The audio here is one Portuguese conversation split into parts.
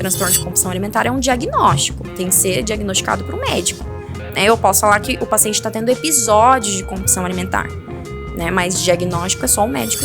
transtorno de compulsão alimentar é um diagnóstico, tem que ser diagnosticado por um médico. Eu posso falar que o paciente está tendo episódios de compulsão alimentar, né? Mas diagnóstico é só o médico.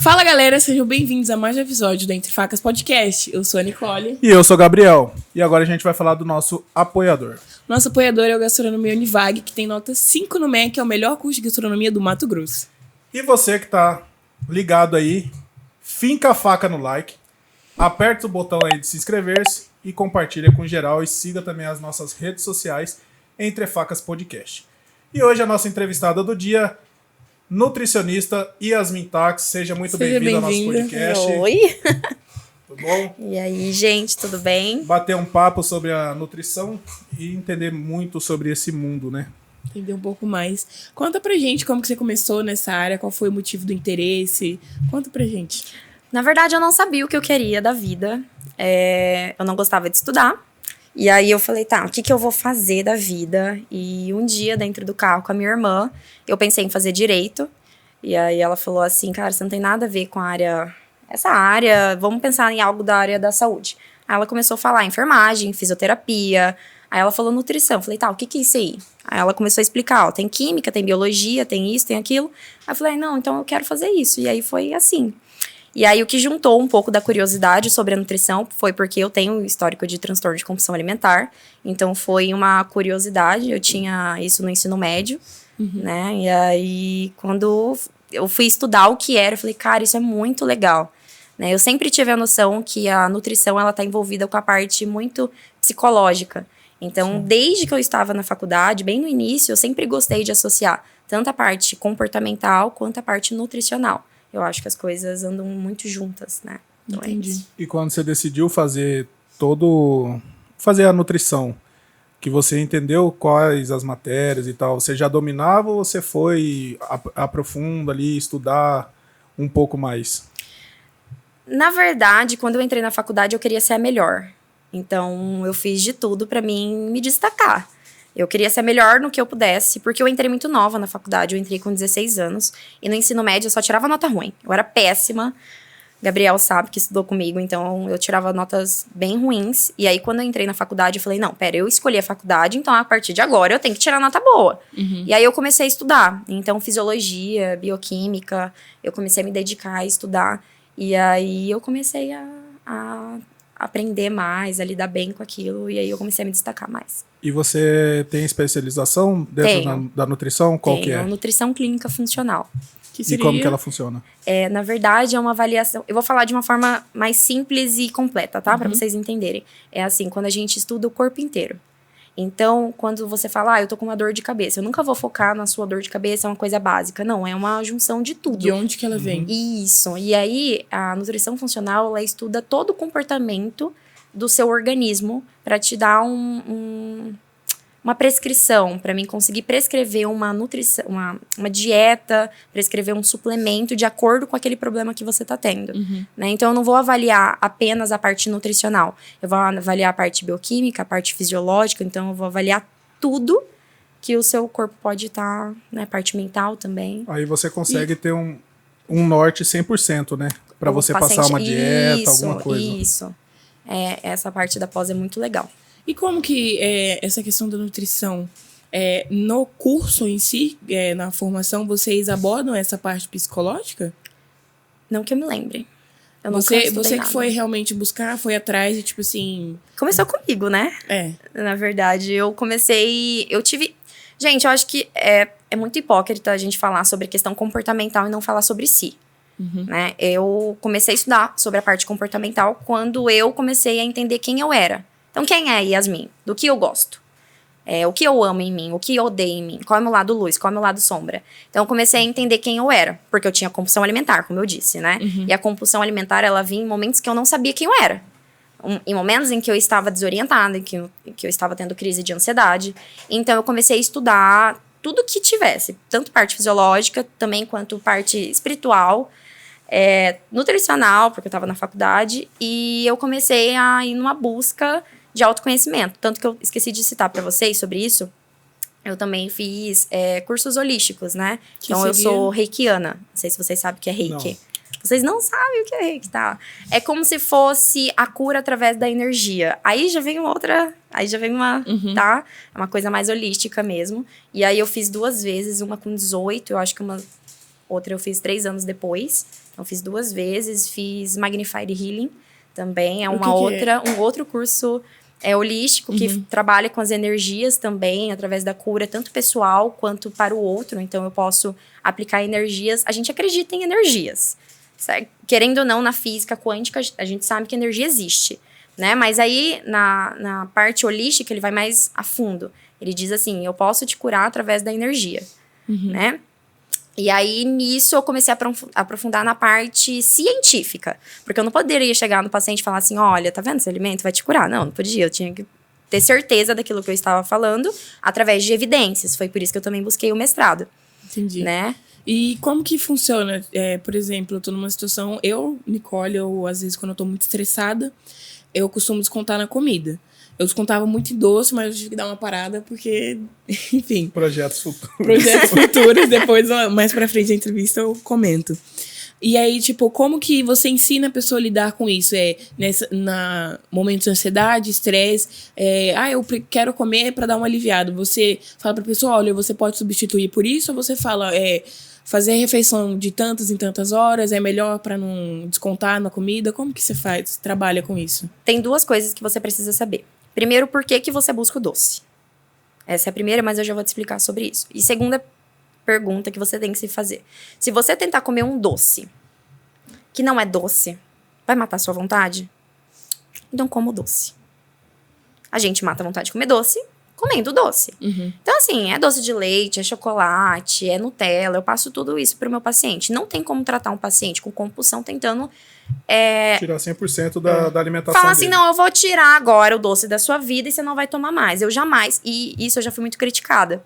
Fala galera, sejam bem-vindos a mais um episódio do Entre Facas Podcast. Eu sou a Nicole. E eu sou o Gabriel. E agora a gente vai falar do nosso apoiador. Nosso apoiador é o Gastronomia Univag, que tem nota 5 no MEC, que é o melhor curso de gastronomia do Mato Grosso. E você que tá ligado aí, finca a faca no like, aperta o botão aí de se inscrever-se e compartilha com geral e siga também as nossas redes sociais Entre Facas Podcast. E hoje a nossa entrevistada do dia, nutricionista Yasmin Tax. Seja muito bem-vinda ao nosso podcast. Oi! Tudo bom? E aí, gente, tudo bem? Bater um papo sobre a nutrição e entender muito sobre esse mundo, né? Entender um pouco mais. Conta pra gente como que você começou nessa área, qual foi o motivo do interesse. Conta pra gente. Na verdade, eu não sabia o que eu queria da vida. Eu não gostava de estudar. E aí eu falei, tá, o que eu vou fazer da vida? E um dia, dentro do carro com a minha irmã, eu pensei em fazer direito. E aí ela falou assim, cara, você não tem nada a ver com essa área, vamos pensar em algo da área da saúde. Aí ela começou a falar enfermagem, fisioterapia. Aí ela falou nutrição. Falei, tá, o que é isso aí? Aí ela começou a explicar, ó, tem química, tem biologia, tem isso, tem aquilo. Aí eu falei, não, então eu quero fazer isso. E aí foi assim. E aí o que juntou um pouco da curiosidade sobre a nutrição foi porque eu tenho histórico de transtorno de compulsão alimentar. Então foi uma curiosidade, eu tinha isso no ensino médio, né? E aí quando eu fui estudar o que era, eu falei, cara, isso é muito legal. Né? Eu sempre tive a noção que a nutrição ela tá envolvida com a parte muito psicológica. Então, desde que eu estava na faculdade, bem no início, eu sempre gostei de associar tanto a parte comportamental quanto a parte nutricional. Eu acho que as coisas andam muito juntas, né? Então, entendi. E quando você decidiu fazer a nutrição, que você entendeu quais as matérias e tal, você já dominava ou você foi aprofunda ali, estudar um pouco mais? Na verdade, quando eu entrei na faculdade, eu queria ser a melhor. Então, eu fiz de tudo pra mim me destacar. Eu queria ser a melhor no que eu pudesse, porque eu entrei muito nova na faculdade, eu entrei com 16 anos, e no ensino médio eu só tirava nota ruim. Eu era péssima, Gabriel sabe que estudou comigo, então eu tirava notas bem ruins. E aí, quando eu entrei na faculdade, eu falei, não, pera, eu escolhi a faculdade, então a partir de agora eu tenho que tirar nota boa. E aí eu comecei a estudar, então fisiologia, bioquímica, eu comecei a me dedicar a estudar. E aí eu comecei a aprender mais, a lidar bem com aquilo, e aí eu comecei a me destacar mais. E você tem especialização dentro da nutrição? Qual que é? Nutrição clínica funcional. Que seria... E como que ela funciona? Na verdade, é uma avaliação... Eu vou falar de uma forma mais simples e completa, tá? Para vocês entenderem. É assim, quando a gente estuda o corpo inteiro. Então, quando você fala, eu tô com uma dor de cabeça, eu nunca vou focar na sua dor de cabeça, é uma coisa básica. Não, é uma junção de tudo. De onde que ela vem? Isso. E aí, a nutrição funcional, ela estuda todo o comportamento do seu organismo para te dar uma prescrição, para mim conseguir prescrever uma nutrição, uma dieta, prescrever um suplemento de acordo com aquele problema que você tá tendo. Né? Então, eu não vou avaliar apenas a parte nutricional. Eu vou avaliar a parte bioquímica, a parte fisiológica, então eu vou avaliar tudo que o seu corpo pode estar, né? Parte mental também. Aí você consegue ter um norte 100%, né? Para você passar uma dieta, alguma coisa. Isso. Essa parte da pós é muito legal. E como que essa questão da nutrição, no curso em si, na formação, vocês abordam essa parte psicológica? Não que eu me lembre. Eu você nada. Que foi realmente buscar, foi atrás e tipo assim... Começou comigo, né? Na verdade, eu tive... Gente, eu acho que é muito hipócrita a gente falar sobre questão comportamental e não falar sobre si. Né? Eu comecei a estudar sobre a parte comportamental quando eu comecei a entender quem eu era. Então, quem é Yasmin? Do que eu gosto? O que eu amo em mim? O que eu odeio em mim? Qual é o meu lado luz? Qual é o meu lado sombra? Então, eu comecei a entender quem eu era. Porque eu tinha compulsão alimentar, como eu disse, né? E a compulsão alimentar, ela vinha em momentos que eu não sabia quem eu era. Em momentos em que eu estava desorientada, em que eu estava tendo crise de ansiedade. Então, eu comecei a estudar tudo que tivesse. Tanto parte fisiológica, também quanto parte espiritual. Nutricional, porque eu estava na faculdade. E eu comecei a ir numa busca de autoconhecimento. Tanto que eu esqueci de citar para vocês sobre isso. eu também fiz cursos holísticos, né? Que Então, eu seria? sou reikiana. Não sei se vocês sabem o que é reiki. Não. Vocês não sabem o que é reiki, tá? É como se fosse a cura através da energia. Aí já vem uma, tá? É uma coisa mais holística mesmo. E aí eu fiz 2 vezes, uma com 18, eu acho que outra eu fiz 3 anos depois. Então, fiz 2 vezes, fiz Magnified Healing também. É um outro curso holístico que trabalha com as energias também, através da cura, tanto pessoal quanto para o outro. Então, eu posso aplicar energias. A gente acredita em energias. Certo? Querendo ou não, na física quântica, a gente sabe que energia existe, né? Mas aí, na parte holística, ele vai mais a fundo. Ele diz assim, eu posso te curar através da energia, né? E aí, nisso, eu comecei a aprofundar na parte científica. Porque eu não poderia chegar no paciente e falar assim, olha, tá vendo esse alimento? Vai te curar. Não podia. Eu tinha que ter certeza daquilo que eu estava falando através de evidências. Foi por isso que eu também busquei o mestrado. Entendi. Né? E como que funciona? Por exemplo, eu tô numa situação... Nicole, às vezes, quando eu tô muito estressada, eu costumo descontar na comida. Eu descontava muito em doce, mas eu tive que dar uma parada, porque... Enfim. Projetos futuros. Projetos futuros. Depois, mais pra frente da entrevista, eu comento. E aí, tipo, como que você ensina a pessoa a lidar com isso? Momentos de ansiedade, estresse, eu quero comer pra dar um aliviado. Você fala pra pessoa, olha, você pode substituir por isso? Ou você fala, fazer a refeição de tantas em tantas horas é melhor pra não descontar na comida? Como que você trabalha com isso? Tem 2 coisas que você precisa saber. Primeiro, por que você busca o doce? Essa é a primeira, mas eu já vou te explicar sobre isso. E segunda pergunta que você tem que se fazer. Se você tentar comer um doce que não é doce, vai matar a sua vontade? Então, coma o doce. A gente mata a vontade de comer doce comendo doce. Então, assim, é doce de leite, é chocolate, é Nutella. Eu passo tudo isso pro meu paciente. Não tem como tratar um paciente com compulsão tentando... tirar 100% da alimentação Fala assim, dele. não, eu vou tirar agora o doce da sua vida e você não vai tomar mais. Eu jamais. E isso eu já fui muito criticada.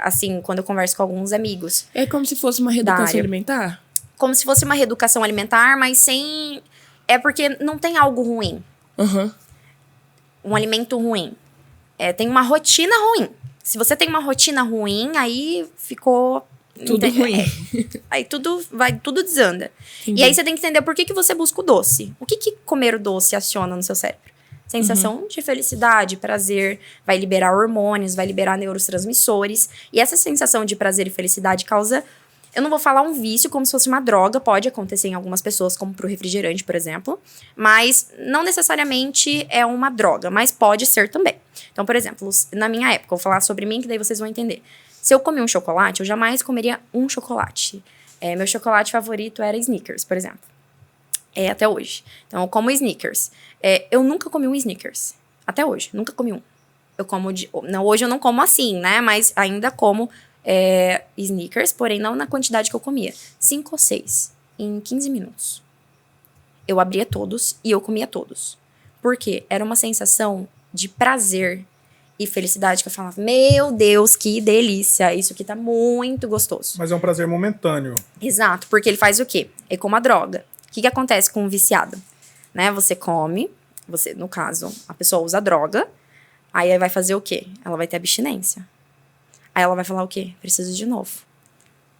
Assim, quando eu converso com alguns amigos. É como se fosse uma reeducação alimentar? Como se fosse uma reeducação alimentar, mas sem... É porque não tem algo ruim. Um alimento ruim. Tem uma rotina ruim. Se você tem uma rotina ruim, aí ficou... Tudo ruim. Aí tudo desanda. Entendi. E aí você tem que entender por que você busca o doce. O que comer o doce aciona no seu cérebro? Sensação de felicidade, prazer, vai liberar hormônios, vai liberar neurotransmissores. E essa sensação de prazer e felicidade causa... Eu não vou falar um vício como se fosse uma droga, pode acontecer em algumas pessoas, como pro refrigerante, por exemplo. Mas não necessariamente é uma droga, mas pode ser também. Então, por exemplo, na minha época, eu vou falar sobre mim, que daí vocês vão entender. Se eu comer um chocolate, eu jamais comeria um chocolate. Meu chocolate favorito era Snickers, por exemplo. Até hoje. Então, eu como Snickers. Eu nunca comi um Snickers. Até hoje, nunca comi um. Eu como não, hoje eu não como assim, né? Mas ainda como Snickers, porém não na quantidade que eu comia. 5 ou 6 em 15 minutos. Eu abria todos e eu comia todos. Por quê? Era uma sensação de prazer e felicidade que eu falava, meu Deus, que delícia, isso aqui tá muito gostoso. Mas é um prazer momentâneo. Exato, porque ele faz o quê? É como a droga. O que acontece com um viciado? Né? Você come, no caso, a pessoa usa droga, aí vai fazer o quê? Ela vai ter abstinência. Aí ela vai falar o quê? Preciso de novo.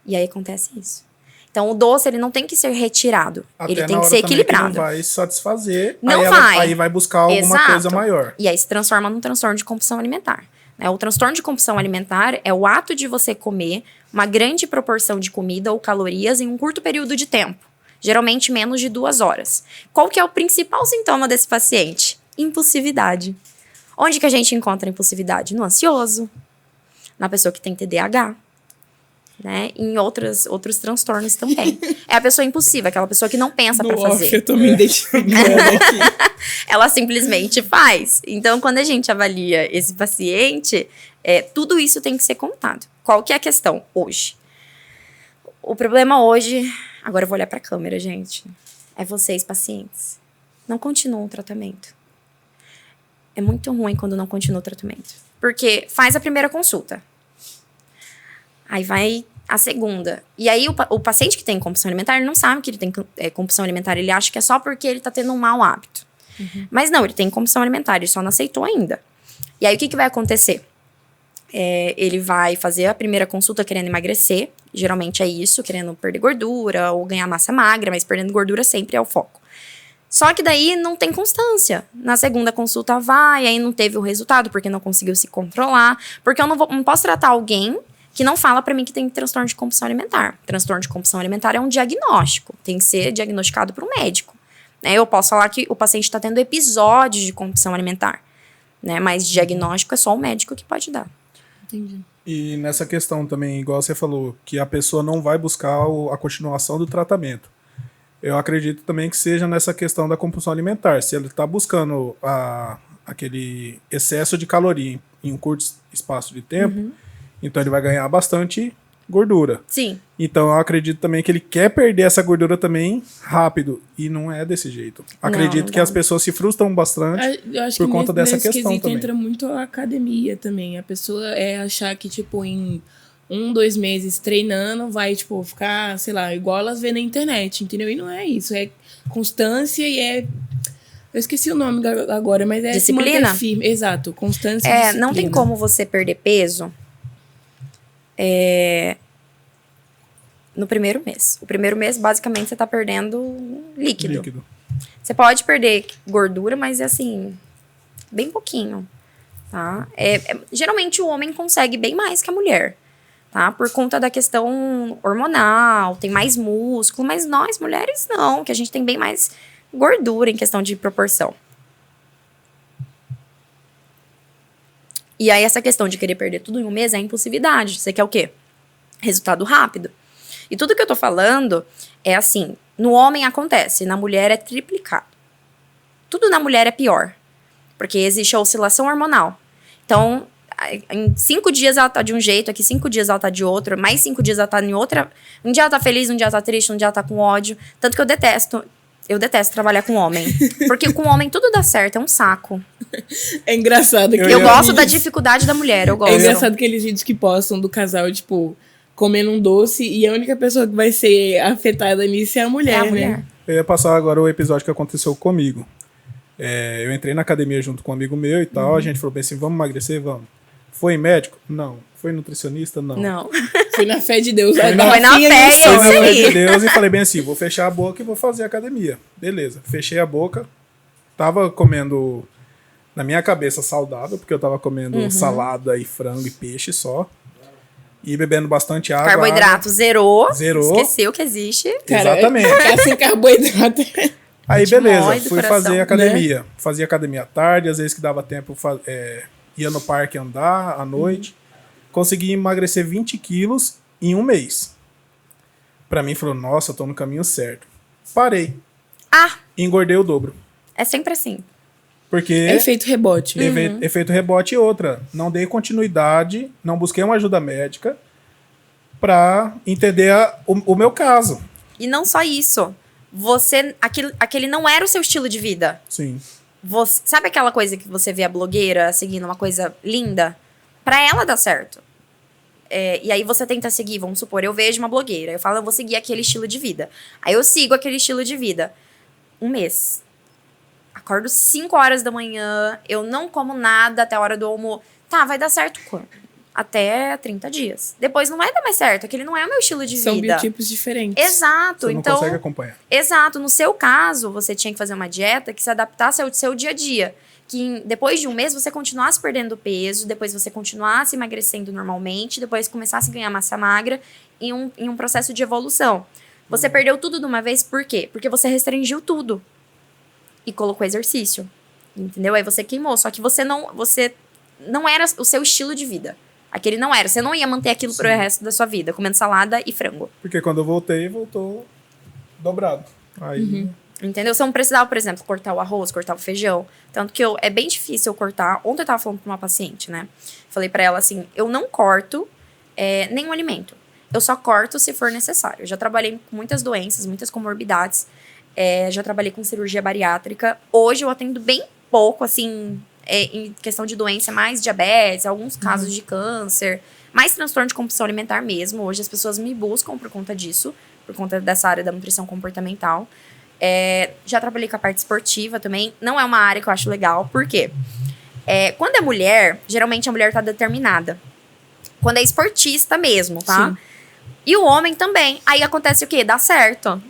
E aí acontece isso. Então, o doce, ele não tem que ser retirado. Até ele tem na que hora ser também equilibrado. Que não vai satisfazer. Não aí vai. Aí vai buscar alguma coisa maior. E aí se transforma num transtorno de compulsão alimentar. O transtorno de compulsão alimentar é o ato de você comer uma grande proporção de comida ou calorias em um curto período de tempo. Geralmente menos de 2 horas. Qual que é o principal sintoma desse paciente? Impulsividade. Onde que a gente encontra a impulsividade? No ansioso. Na pessoa que tem TDAH. Né? Em outros transtornos também. É a pessoa impulsiva, aquela pessoa que não pensa pra fazer. Eu tô me identificando aqui. Ela simplesmente faz. Então, quando a gente avalia esse paciente, tudo isso tem que ser contado. Qual que é a questão hoje? O problema hoje... Agora eu vou olhar pra câmera, gente. É vocês, pacientes. Não continuam o tratamento. É muito ruim quando não continua o tratamento. Porque faz a primeira consulta. Aí vai a segunda. E aí o paciente que tem compulsão alimentar, ele não sabe que ele tem compulsão alimentar. Ele acha que é só porque ele tá tendo um mau hábito. Mas não, ele tem compulsão alimentar. Ele só não aceitou ainda. E aí o que vai acontecer? Ele vai fazer a primeira consulta querendo emagrecer. Geralmente é isso, querendo perder gordura ou ganhar massa magra, mas perdendo gordura sempre é o foco. Só que daí não tem constância. Na segunda consulta vai, aí não teve o resultado porque não conseguiu se controlar. Porque eu não posso tratar alguém que não fala pra mim que tem transtorno de compulsão alimentar. Transtorno de compulsão alimentar é um diagnóstico, tem que ser diagnosticado por um médico. Eu posso falar que o paciente está tendo episódios de compulsão alimentar, né? Mas diagnóstico é só o médico que pode dar. Entendi. E nessa questão também, igual você falou, que a pessoa não vai buscar a continuação do tratamento. Eu acredito também que seja nessa questão da compulsão alimentar. Se ele está buscando aquele excesso de caloria em um curto espaço de tempo, então ele vai ganhar bastante gordura. Sim. Então eu acredito também que ele quer perder essa gordura também rápido. E não é desse jeito. Acredito que as pessoas se frustram bastante Eu acho por que conta dessa nesse questão quesito também. entra muito a academia também. A pessoa achar que, tipo, em 1-2 meses treinando vai, tipo, ficar, sei lá, igual elas vê na internet, entendeu? E não é isso. É constância e é... Eu esqueci o nome agora, mas é Disciplina? se manter firme. Exato, constância e disciplina. Não tem como você perder peso no primeiro mês. O primeiro mês, basicamente, você tá perdendo líquido. Você pode perder gordura, mas é assim, bem pouquinho, tá? Geralmente o homem consegue bem mais que a mulher, tá? Por conta da questão hormonal, tem mais músculo, mas nós, mulheres, não, que a gente tem bem mais gordura em questão de proporção. E aí, essa questão de querer perder tudo em um mês é impulsividade. Você quer o quê? Resultado rápido. E tudo que eu tô falando é assim, no homem acontece, na mulher é triplicado. Tudo na mulher é pior, porque existe a oscilação hormonal. Então, em 5 dias ela tá de um jeito, aqui 5 dias ela tá de outro, mais 5 dias ela tá em outra. Um dia ela tá feliz, um dia ela tá triste, um dia ela tá com ódio. Tanto que eu detesto trabalhar com homem. Porque com homem tudo dá certo, é um saco. É engraçado que Eu gosto da dificuldade da mulher, eu gosto. É engraçado aqueles vídeos que postam do casal, tipo, comendo um doce e a única pessoa que vai ser afetada nisso é a mulher, né? Eu ia passar agora o episódio que aconteceu comigo. Eu entrei na academia junto com um amigo meu e tal, a gente falou bem assim, vamos emagrecer? Vamos. Foi em médico? Não. Foi nutricionista? Não. Não. Foi na fé de Deus. Foi na fé e é isso Foi na fé aí. de Deus e falei bem assim, vou fechar a boca e vou fazer academia. Beleza. Fechei a boca, tava comendo, na minha cabeça, saudável, porque eu tava comendo salada e frango e peixe só. E bebendo bastante água. Carboidrato zerou. Zerou. Esqueceu que existe. Cara, Exatamente. ficar sem carboidrato. Aí, Te beleza, mói do fui coração, fazer academia. Fazia academia à tarde, às vezes que dava tempo, ia no parque andar à noite. Consegui emagrecer 20 quilos em um mês. Pra mim, falou, nossa, eu tô no caminho certo. Parei. Engordei o dobro. É sempre assim. Porque É efeito rebote. efeito rebote e outra. Não dei continuidade, não busquei uma ajuda médica pra entender o meu caso. E não só isso. Aquele não era o seu estilo de vida. Sim. Sabe aquela coisa que você vê a blogueira seguindo uma coisa linda? Pra ela dá certo. E aí você tenta seguir, vamos supor, eu vejo uma blogueira, eu falo, eu vou seguir aquele estilo de vida. Aí eu sigo aquele estilo de vida. Um mês. Acordo 5 horas da manhã, eu não como nada até a hora do almoço. Tá, vai dar certo quando? Até 30 dias. Depois não vai dar mais certo, aquele não é o meu estilo de São vida. biotipos diferentes. Exato. Você não Então, consegue acompanhar. exato. No seu caso, você tinha que fazer uma dieta que se adaptasse ao seu dia a dia. Que depois de um mês você continuasse perdendo peso, depois você continuasse emagrecendo normalmente, depois começasse a ganhar massa magra em um processo de evolução. Você perdeu tudo de uma vez, por quê? Porque você restringiu tudo e colocou exercício, entendeu? Aí você queimou, só que você não era o seu estilo de vida. Aquele não era, você não ia manter aquilo pro resto da sua vida, comendo salada e frango. Porque quando eu voltei, voltou dobrado. Aí... Entendeu? Você não precisava, por exemplo, cortar o arroz, cortar o feijão. Tanto que é bem difícil eu cortar. Ontem eu tava falando pra uma paciente, né? Falei pra ela assim, eu não corto nenhum alimento. Eu só corto se for necessário. Eu já trabalhei com muitas doenças, muitas comorbidades. Já trabalhei com cirurgia bariátrica. Hoje eu atendo bem pouco, assim, em questão de doença, mais diabetes, alguns casos de câncer, mais transtorno de compulsão alimentar mesmo. Hoje as pessoas me buscam por conta disso, por conta dessa área da nutrição comportamental. Já trabalhei com a parte esportiva também. Não é uma área que eu acho legal. Por quê? Quando é mulher, geralmente a mulher tá determinada. quando é esportista mesmo, tá? Sim. E o homem também. Aí acontece o quê? Dá certo.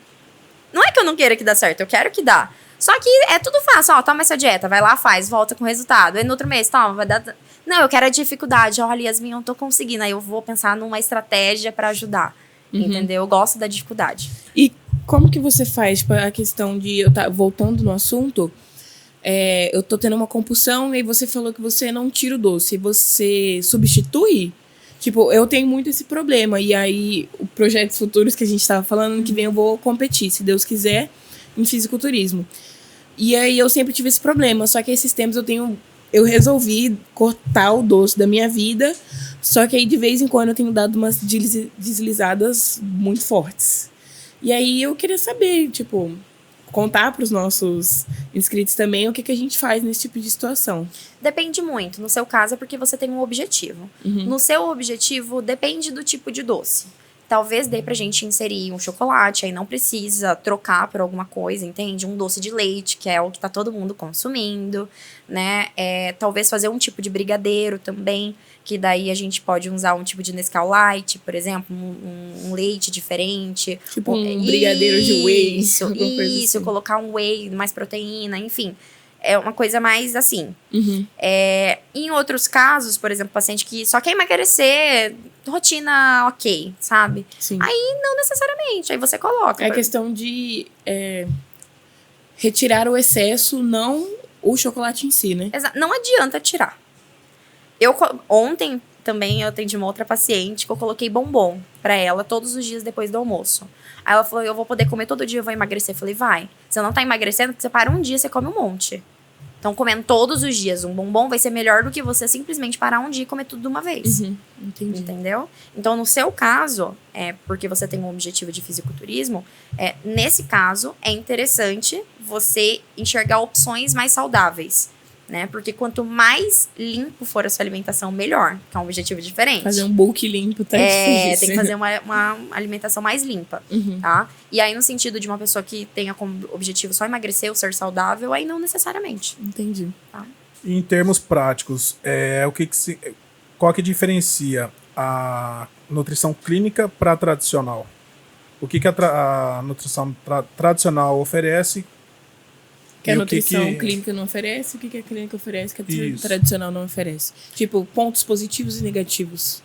Não é que eu não queira que dá certo, eu quero que dá. Só que é tudo fácil, ó, toma essa dieta, vai lá, faz, volta com o resultado. Aí no outro mês, toma, vai dar... Não, eu quero a dificuldade. Olha, Yasmin, eu não tô conseguindo. Aí eu vou pensar numa estratégia pra ajudar. Entendeu? Eu gosto da dificuldade. E como que você faz para a questão de... voltando no assunto, eu tô tendo uma compulsão e aí você falou que você não tira o doce. Você substitui? Tipo, eu tenho muito esse problema. E aí, os projetos futuros que a gente tava falando, ano que vem eu vou competir, se Deus quiser, em fisiculturismo. E aí, eu sempre tive esse problema. Só que esses tempos eu resolvi cortar o doce da minha vida. Só que aí, de vez em quando, eu tenho dado umas deslizadas muito fortes. E aí, eu queria saber, tipo, contar para os nossos inscritos também o que a gente faz nesse tipo de situação. Depende muito. No seu caso, é porque você tem um objetivo. No seu objetivo, depende do tipo de doce. Talvez dê pra gente inserir um chocolate, aí não precisa trocar por alguma coisa, entende? Um doce de leite, que é o que tá todo mundo consumindo, né? Talvez fazer um tipo de brigadeiro também, que daí a gente pode usar um tipo de Nescau Light, por exemplo, um leite diferente. Tipo um brigadeiro de whey. Isso, Assim. colocar um whey, mais proteína, enfim. É uma coisa mais assim. Em outros casos, por exemplo, paciente que só quer emagrecer, rotina ok, sabe? Sim. Aí não necessariamente, aí você coloca. É questão de retirar o excesso, não o chocolate em si, né? Não adianta tirar. Ontem também eu atendi uma outra paciente que eu coloquei bombom pra ela todos os dias depois do almoço. Aí ela falou, eu vou poder comer todo dia, eu vou emagrecer. Eu falei, vai. Você não tá emagrecendo, você para um dia, você come um monte. Então, comendo todos os dias um bombom vai ser melhor do que você simplesmente parar um dia e comer tudo de uma vez. Entendi. Entendeu? Então, no seu caso, porque você tem um objetivo de fisiculturismo, nesse caso, é interessante você enxergar opções mais saudáveis. Né? Porque quanto mais limpo for a sua alimentação, melhor. Que é um objetivo diferente. Fazer um bulk limpo, tá? Tem que fazer uma alimentação mais limpa, tá? E aí, no sentido de uma pessoa que tenha como objetivo só emagrecer ou ser saudável, aí não necessariamente. Entendi. Tá? Em termos práticos, qual que diferencia a nutrição clínica para a tradicional? O que a nutrição tradicional oferece? Que a nutrição clínica não oferece, o que a clínica oferece que a tradicional não oferece. Tipo, pontos positivos e negativos.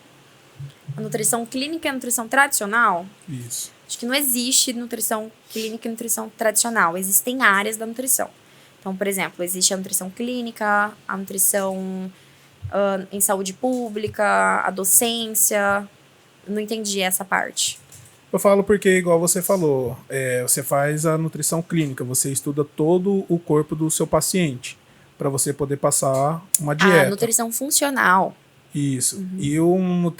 A nutrição clínica e a nutrição tradicional? Isso. Acho que não existe nutrição clínica e nutrição tradicional. Existem áreas da nutrição. Então, por exemplo, existe a nutrição clínica, a nutrição em saúde pública, a docência. Não entendi essa parte. Eu falo porque, igual você falou, você faz a nutrição clínica, você estuda todo o corpo do seu paciente para você poder passar uma dieta. A nutrição funcional. Isso. E um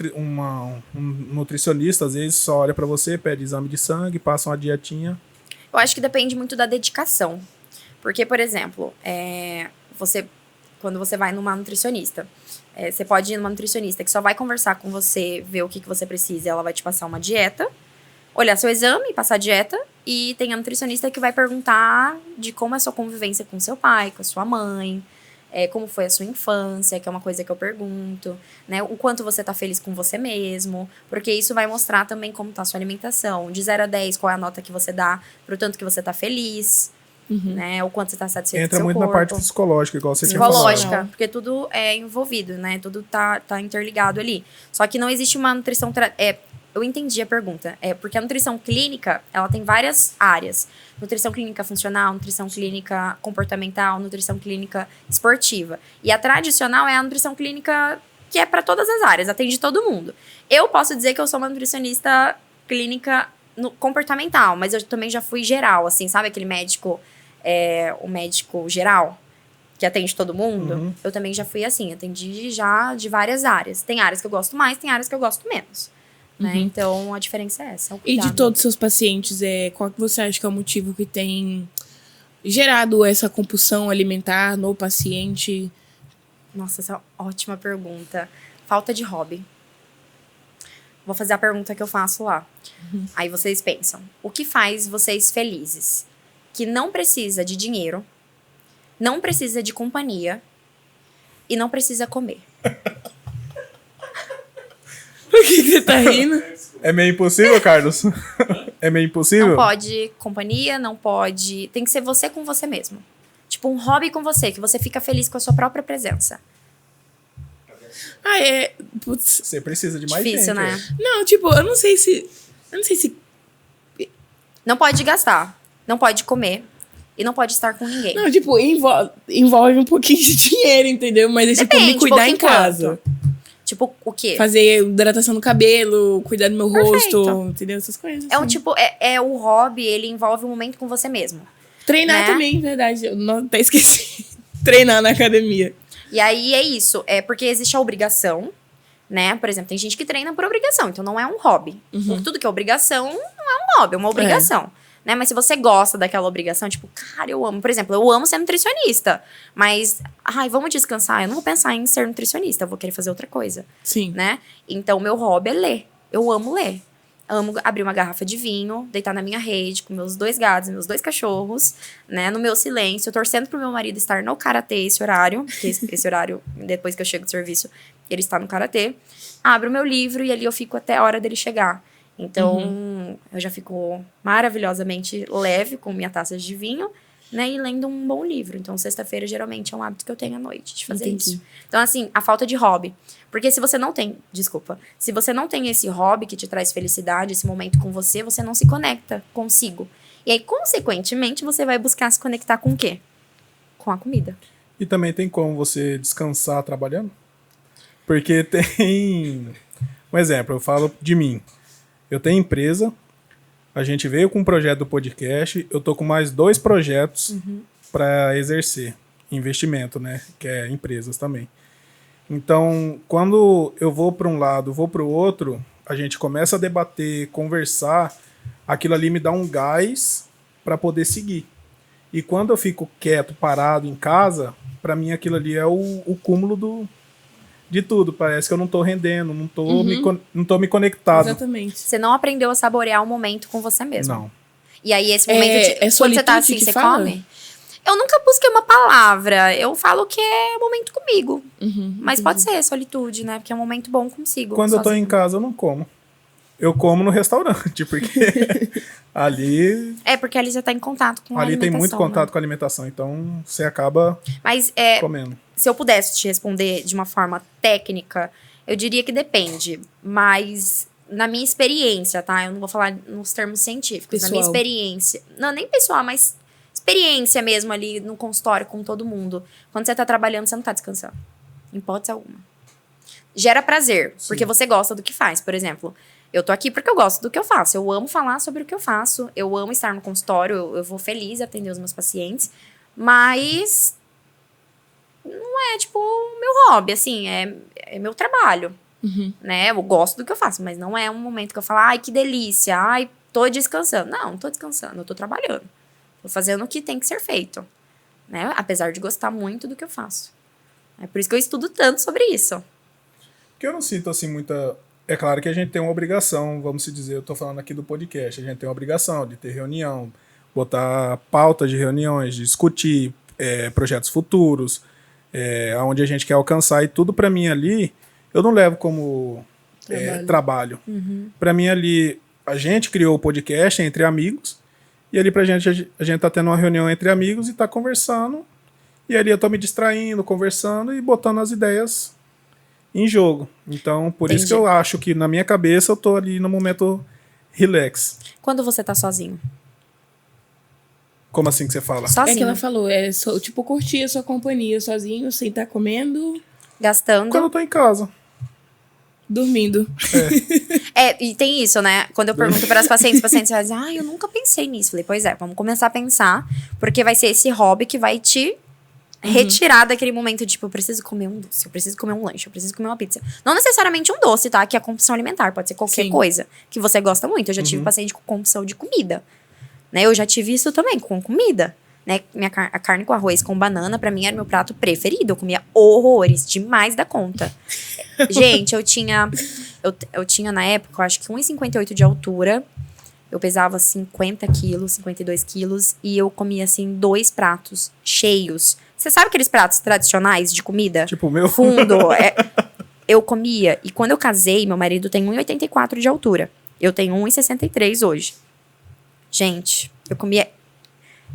nutricionista, às vezes, só olha para você, pede exame de sangue, passa uma dietinha. Eu acho que depende muito da dedicação. Porque, por exemplo, quando você vai numa nutricionista, você pode ir numa nutricionista que só vai conversar com você, ver o que você precisa, e ela vai te passar uma dieta, olhar seu exame, passar a dieta, e tem a nutricionista que vai perguntar de como é a sua convivência com seu pai, com a sua mãe, como foi a sua infância, que é uma coisa que eu pergunto, né? O quanto você tá feliz com você mesmo, porque isso vai mostrar também como tá a sua alimentação. De 0 a 10, qual é a nota que você dá pro tanto que você tá feliz, né? O quanto você tá satisfeito com seu corpo. Entra muito na parte psicológica, igual você tinha falado. Psicológica, porque tudo é envolvido, né? Tudo tá interligado ali. Só que não existe uma nutrição... Eu entendi a pergunta. Porque a nutrição clínica, ela tem várias áreas. Nutrição clínica funcional, nutrição clínica comportamental, nutrição clínica esportiva. E a tradicional é a nutrição clínica que é para todas as áreas, atende todo mundo. Eu posso dizer que eu sou uma nutricionista clínica comportamental, mas eu também já fui geral, assim, sabe aquele médico, o médico geral, que atende todo mundo? Eu também já fui assim, atendi já de várias áreas. Tem áreas que eu gosto mais, tem áreas que eu gosto menos. Né? Então, a diferença é essa. E de todos os seus pacientes, qual que você acha que é o motivo que tem gerado essa compulsão alimentar no paciente? Nossa, essa é uma ótima pergunta. Falta de hobby. Vou fazer a pergunta que eu faço lá. Aí vocês pensam, o que faz vocês felizes? Que não precisa de dinheiro, não precisa de companhia e não precisa comer. Por que você tá rindo? É meio impossível, Carlos? É meio impossível? Não pode companhia, não pode... Tem que ser você com você mesmo. Tipo, um hobby com você, que você fica feliz com a sua própria presença. Putz. Você precisa de mais Difícil, gente. né? Não, tipo, eu não sei se... Não pode gastar, não pode comer e não pode estar com ninguém. Não, tipo, envolve um pouquinho de dinheiro, entendeu? Mas é tipo, me Depende, cuidar em pouquinho casa. Tipo, o quê? Fazer hidratação no cabelo, cuidar do meu Perfeito. rosto, entendeu? Essas coisas. É um assim. tipo, o hobby, ele envolve um momento com você mesmo. Treinar né? também, verdade. Eu não, até esqueci. Treinar na academia. E aí é isso, é porque existe a obrigação, né? Por exemplo, tem gente que treina por obrigação, então não é um hobby. Por tudo que é obrigação, não é um hobby, é uma obrigação. Né? Mas se você gosta daquela obrigação, tipo, cara, eu amo. Por exemplo, eu amo ser nutricionista. Mas, vamos descansar. Eu não vou pensar em ser nutricionista, eu vou querer fazer outra coisa. Sim. Né? Então, meu hobby é ler. Eu amo ler. Amo abrir uma garrafa de vinho, deitar na minha rede com meus 2 gatos, meus 2 cachorros, né? No meu silêncio, torcendo pro meu marido estar no karatê esse horário. Porque esse horário, depois que eu chego do serviço, ele está no karatê. Abro o meu livro e ali eu fico até a hora dele chegar. Então, eu já fico maravilhosamente leve com minha taça de vinho, né? E lendo um bom livro. Então, sexta-feira, geralmente, é um hábito que eu tenho à noite, de fazer isso. Então, assim, a falta de hobby. Porque se você não tem... Desculpa. Se você não tem esse hobby que te traz felicidade, esse momento com você, você não se conecta consigo. E aí, consequentemente, você vai buscar se conectar com o quê? Com a comida. E também tem como você descansar trabalhando? Porque tem... Um exemplo, eu falo de mim. Eu tenho empresa, a gente veio com um projeto do podcast, eu tô com mais 2 projetos para exercer. Investimento, né? Que é empresas também. Então, quando eu vou para um lado, vou para o outro, a gente começa a debater, conversar, aquilo ali me dá um gás para poder seguir. E quando eu fico quieto, parado em casa, para mim aquilo ali é o cúmulo de tudo. Parece que eu não tô rendendo, não tô me conectado. Exatamente. Você não aprendeu a saborear o momento com você mesmo. Não. E aí, esse momento quando você solitude tá assim, que você fala? come? Eu nunca busquei uma palavra. Eu falo que é momento comigo. Mas pode ser solitude, né? Porque é um momento bom consigo. Quando eu tô sozinho. em casa, eu não como. Eu como no restaurante, porque ali É, porque ali você tá em contato com a tem alimentação, muito contato né? com a alimentação. Então, você acaba Mas comendo. se eu pudesse te responder de uma forma técnica, eu diria que depende. Mas na minha experiência, tá? Eu não vou falar nos termos científicos. Na minha Pessoal. experiência. Não, nem pessoal, mas experiência mesmo ali no consultório com todo mundo. Quando você tá trabalhando, você não tá descansando. Em hipótese alguma. Gera prazer, porque você gosta do que faz. Por exemplo, eu tô aqui porque eu gosto do que eu faço. Eu amo falar sobre o que eu faço. Eu amo estar no consultório. Eu vou feliz atender os meus pacientes. Mas não é, tipo, meu hobby, assim. É meu trabalho, né? Eu gosto do que eu faço, mas não é um momento que eu falo, ai, que delícia. Ai, tô descansando. Não tô descansando. Eu tô trabalhando. Tô fazendo o que tem que ser feito, né? Apesar de gostar muito do que eu faço. É por isso que eu estudo tanto sobre isso. Porque eu não sinto assim muita... É claro que a gente tem uma obrigação, vamos se dizer, eu tô falando aqui do podcast, a gente tem uma obrigação de ter reunião, botar pautas de reuniões, de discutir projetos futuros, aonde a gente quer alcançar, e tudo pra mim ali, eu não levo como trabalho. Pra mim ali, a gente criou o podcast entre amigos, e ali pra gente, a gente tá tendo uma reunião entre amigos e tá conversando, e ali eu tô me distraindo, conversando e botando as ideias em jogo. Então, por isso que eu acho que na minha cabeça eu tô ali no momento relax. Quando você tá sozinho? Como assim que você fala? Sozinho. É que ela falou, tipo, curtir a sua companhia sozinho, sem estar comendo, Gastando. Quando eu tô em casa. dormindo. E tem isso, né? Quando eu pergunto para as pacientes vai dizer, eu nunca pensei nisso. Falei, pois é, vamos começar a pensar, porque vai ser esse hobby que vai te retirar daquele momento de, tipo, eu preciso comer um doce, eu preciso comer um lanche, eu preciso comer uma pizza. Não necessariamente um doce, tá? Que é a compulsão alimentar, pode ser qualquer coisa que você gosta muito. Eu já tive paciente com compulsão de comida, né? Eu já tive isso também com comida, né? A carne com arroz com banana, pra mim, era meu prato preferido. Eu comia horrores, demais da conta. Gente, eu tinha na época, eu acho que 1,58 de altura. Eu pesava 50 quilos, 52 quilos. E eu comia, assim, 2 pratos cheios. Você sabe aqueles pratos tradicionais de comida? Tipo o meu? Fundo. eu comia. E quando eu casei, meu marido tem 1,84 de altura. Eu tenho 1,63 hoje. Gente, eu comia...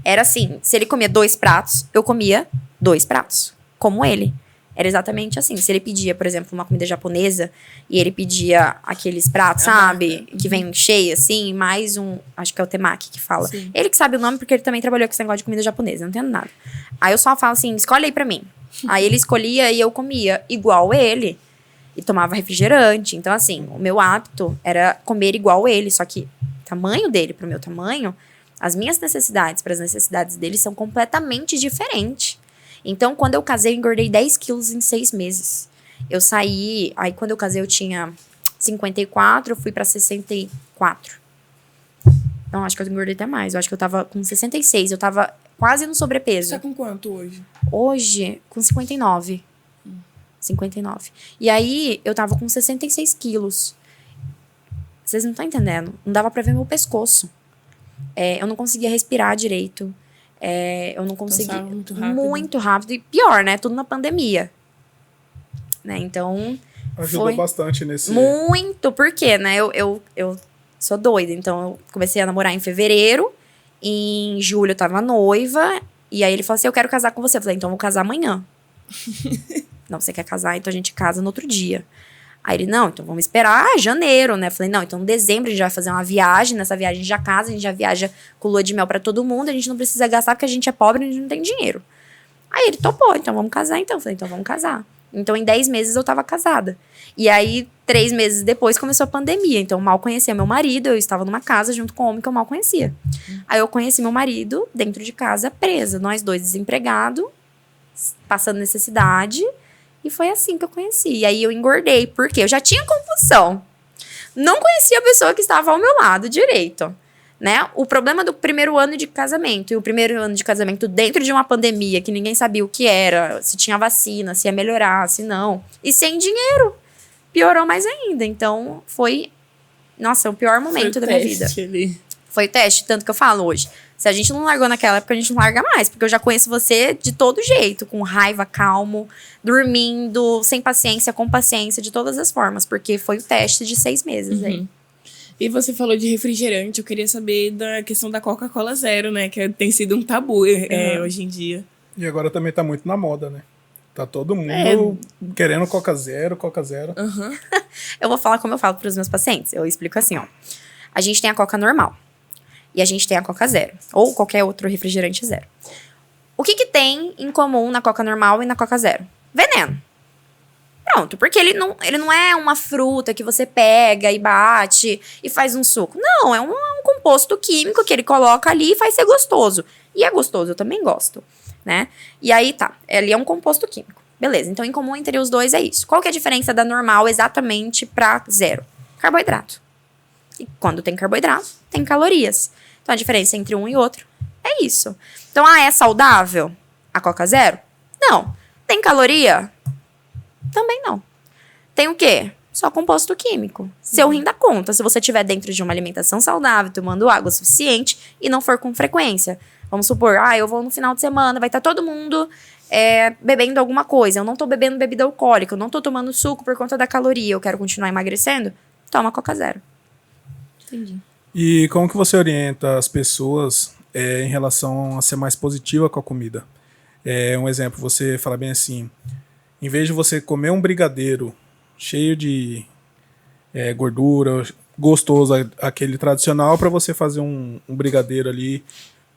Era assim, se ele comia 2 pratos, eu comia 2 pratos. Como ele. Era exatamente assim. Se ele pedia, por exemplo, uma comida japonesa, e ele pedia aqueles pratos, sabe? Que vem cheio, assim, mais um... Acho que é o temaki que fala. Sim. Ele que sabe o nome, porque ele também trabalhou com esse negócio de comida japonesa. Não entendo nada. Aí eu só falo assim, escolhe aí pra mim. Aí ele escolhia e eu comia igual ele. E tomava refrigerante. Então, assim, o meu hábito era comer igual ele. Só que o tamanho dele pro meu tamanho, as minhas necessidades para as necessidades dele são completamente diferentes. Então, quando eu casei, eu engordei 10 quilos em 6 meses. Eu saí... Aí, quando eu casei, eu tinha 54, eu fui pra 64. Não, acho que eu engordei até mais. Eu acho que eu tava com 66. Eu tava quase no sobrepeso. Você tá com quanto hoje? Hoje, com 59. 59. E aí, eu tava com 66 quilos. Vocês não estão entendendo. Não dava pra ver meu pescoço. Eu não conseguia respirar direito. Eu não conseguia... Cansava muito rápido. Muito rápido. E pior, né? Tudo na pandemia. Né? Então... Ajudou bastante nesse... Muito, porque, né? Eu sou doida. Então, eu comecei a namorar em fevereiro. Em julho, eu tava noiva. E aí, ele falou assim, eu quero casar com você. Eu falei, então, eu vou casar amanhã. Não, você quer casar? Então, a gente casa no outro dia. Aí ele, não, então vamos esperar janeiro, né? Falei, não, então em dezembro a gente vai fazer uma viagem. Nessa viagem a gente já casa, a gente já viaja com lua de mel pra todo mundo. A gente não precisa gastar porque a gente é pobre e a gente não tem dinheiro. Aí ele topou, então vamos casar então. Falei, então vamos casar. Então em 10 meses eu tava casada. E aí 3 meses depois começou a pandemia. Então eu mal conhecia meu marido, eu estava numa casa junto com um homem que eu mal conhecia. Aí eu conheci meu marido dentro de casa, presa. Nós dois desempregados, passando necessidade... E foi assim que eu conheci. E aí eu engordei, porque eu já tinha compulsão. Não conhecia a pessoa que estava ao meu lado direito, né? O problema do primeiro ano de casamento, e o primeiro ano de casamento dentro de uma pandemia, que ninguém sabia o que era, se tinha vacina, se ia melhorar, se não. E sem dinheiro. Piorou mais ainda. Então, foi... Nossa, o pior momento da minha vida. Foi o teste, tanto que eu falo hoje. Se a gente não largou naquela época, a gente não larga mais. Porque eu já conheço você de todo jeito. Com raiva, calmo, dormindo, sem paciência, com paciência, de todas as formas. Porque foi o teste de 6 meses aí. E você falou de refrigerante. Eu queria saber da questão da Coca-Cola Zero, né? Que tem sido um tabu hoje em dia. E agora também tá muito na moda, né? Tá todo mundo querendo Coca Zero, Coca Zero. Eu vou falar como eu falo pros meus pacientes. Eu explico assim, ó. A gente tem a Coca normal. E a gente tem a Coca Zero. Ou qualquer outro refrigerante zero. O que tem em comum na Coca normal e na Coca Zero? Veneno. Pronto. Porque ele não é uma fruta que você pega e bate e faz um suco. Não, é um composto químico que ele coloca ali e faz ser gostoso. E é gostoso, eu também gosto, né? E aí tá, ali é um composto químico. Beleza, então em comum entre os dois é isso. Qual que é a diferença da normal exatamente pra zero? Carboidrato. E quando tem carboidrato, tem calorias. Então, a diferença entre um e outro é isso. Então, é saudável a Coca Zero? Não. Tem caloria? Também não. Tem o quê? Só composto químico. Seu rim dá conta. Se você estiver dentro de uma alimentação saudável, tomando água suficiente e não for com frequência. Vamos supor, eu vou no final de semana, vai estar todo mundo bebendo alguma coisa. Eu não tô bebendo bebida alcoólica, eu não tô tomando suco por conta da caloria, eu quero continuar emagrecendo. Toma Coca Zero. Entendi. E como que você orienta as pessoas em relação a ser mais positiva com a comida? Um exemplo, você fala bem assim, em vez de você comer um brigadeiro cheio de gordura, gostoso, aquele tradicional, para você fazer um brigadeiro ali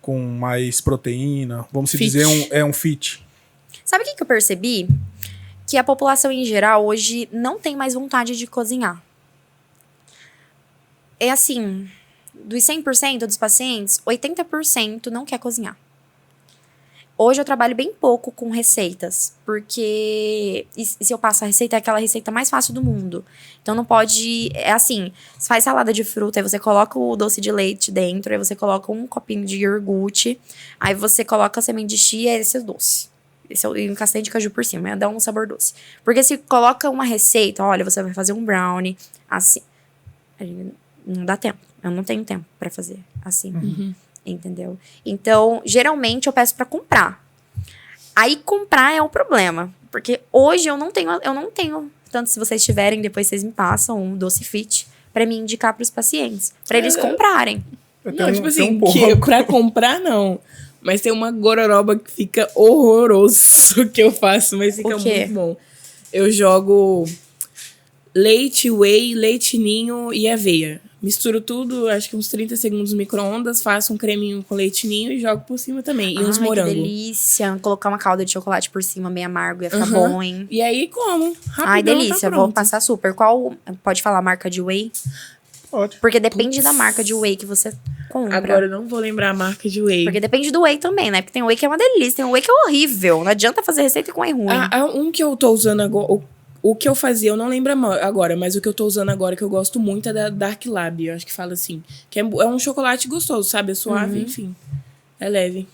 com mais proteína, vamos dizer, um fit. Sabe o que eu percebi? Que a população em geral hoje não tem mais vontade de cozinhar. É assim, dos 100% dos pacientes, 80% não quer cozinhar. Hoje eu trabalho bem pouco com receitas, porque se eu passo a receita, é aquela receita mais fácil do mundo. Então não pode... É assim, você faz salada de fruta, aí você coloca o doce de leite dentro, aí você coloca um copinho de iogurte, aí você coloca a semente de chia, esse é o doce. E um castanho de caju por cima, dá um sabor doce. Porque se coloca uma receita, olha, você vai fazer um brownie, assim... Não dá tempo. Eu não tenho tempo pra fazer assim. Entendeu? Então, geralmente eu peço pra comprar. Aí comprar é o problema. Porque hoje eu não tenho Portanto, se vocês tiverem, depois vocês me passam um doce fit pra mim indicar pros pacientes. Pra eles comprarem. Não, tipo assim, que pra comprar, não. Mas tem uma gororoba que fica horroroso que eu faço, mas fica muito bom. Eu jogo leite, whey, leite ninho e aveia. Misturo tudo, acho que uns 30 segundos no micro-ondas, faço um creminho com leite ninho e jogo por cima também. E uns morangos. Que delícia. Colocar uma calda de chocolate por cima, meio amargo, ia ficar bom, hein? E aí, como? Rapidão, ai, delícia. Tá vou passar super. Qual, pode falar a marca de whey? Pode. Porque depende da marca de whey que você compra. Agora eu não vou lembrar a marca de whey. Porque depende do whey também, né? Porque tem whey que é uma delícia, tem whey que é horrível. Não adianta fazer receita com whey ruim. Um que eu tô usando agora... O que eu fazia, eu não lembro agora, mas o que eu tô usando agora, que eu gosto muito, é da Dark Lab, eu acho que fala assim. Que é um chocolate gostoso, sabe? É suave, enfim. É leve.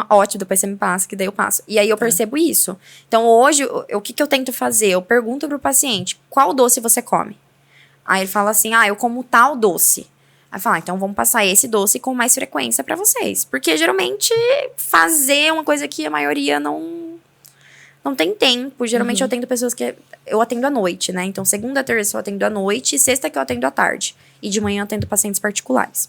Ótimo, depois você me passa, que daí eu passo. E aí eu percebo isso. Então hoje, o que eu tento fazer? Eu pergunto pro paciente, qual doce você come? Aí ele fala assim, eu como tal doce. Aí fala, então vamos passar esse doce com mais frequência pra vocês. Porque geralmente fazer uma coisa que a maioria não tem tempo. Geralmente eu atendo pessoas que... Eu atendo à noite, né? Então, segunda, terça eu atendo à noite e sexta que eu atendo à tarde. E de manhã eu atendo pacientes particulares.